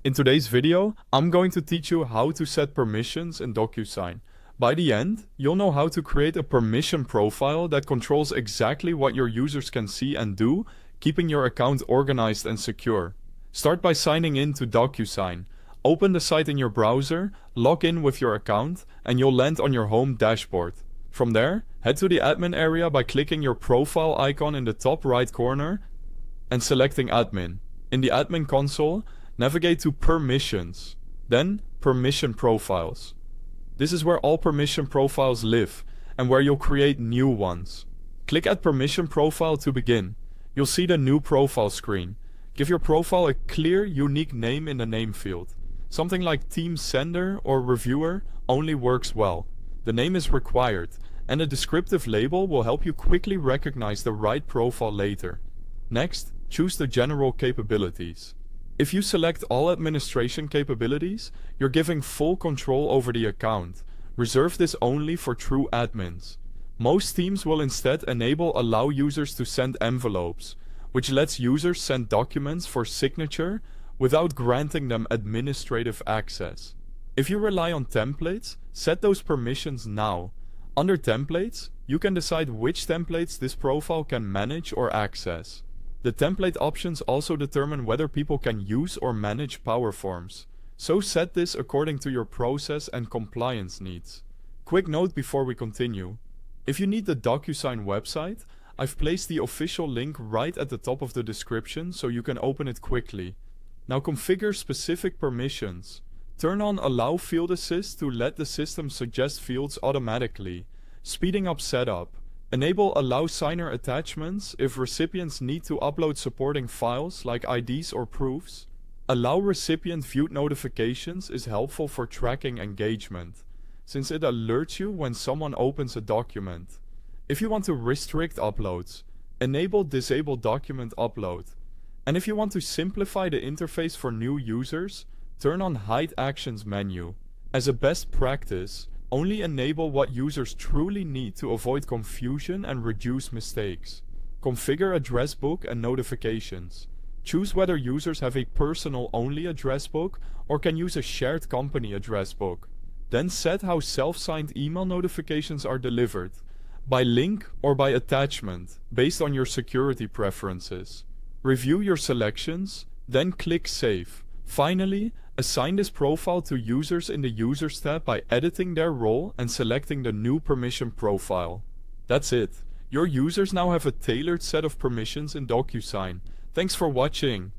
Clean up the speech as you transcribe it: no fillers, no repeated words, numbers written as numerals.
In today's video, I'm going to teach you how to set permissions in DocuSign. By the end, you'll know how to create a permission profile that controls exactly what your users can see and do, keeping your account organized and secure. Start by signing in to DocuSign. Open the site in your browser, log in with your account, and you'll land on your home dashboard. From there, head to the admin area by clicking your profile icon in the top right corner and selecting admin. In the admin console, navigate to Permissions, then Permission Profiles. This is where all permission profiles live, and where you'll create new ones. Click Add Permission Profile to begin. You'll see the new profile screen. Give your profile a clear, unique name in the name field. Something like Team Sender or Reviewer only works well. The name is required, and a descriptive label will help you quickly recognize the right profile later. Next, choose the general capabilities. If you select all administration capabilities, you're giving full control over the account. Reserve this only for true admins. Most teams will instead enable allow users to send envelopes, which lets users send documents for signature without granting them administrative access. If you rely on templates, set those permissions now. Under templates, you can decide which templates this profile can manage or access. The template options also determine whether people can use or manage power forms. So set this according to your process and compliance needs. Quick note before we continue. If you need the DocuSign website, I've placed the official link right at the top of the description so you can open it quickly. Now configure specific permissions. Turn on Allow Field Assist to let the system suggest fields automatically, speeding up setup. Enable Allow Signer attachments if recipients need to upload supporting files like IDs or proofs. Allow recipient viewed notifications is helpful for tracking engagement, since it alerts you when someone opens a document. If you want to restrict uploads, enable Disable Document Upload. And if you want to simplify the interface for new users, turn on Hide Actions menu. As a best practice, only enable what users truly need to avoid confusion and reduce mistakes. Configure address book and notifications. Choose whether users have a personal-only address book or can use a shared company address book. Then set how self-signed email notifications are delivered, by link or by attachment, based on your security preferences. Review your selections, then click Save. Finally, assign this profile to users in the Users tab by editing their role and selecting the new permission profile. That's it. Your users now have a tailored set of permissions in DocuSign. Thanks for watching.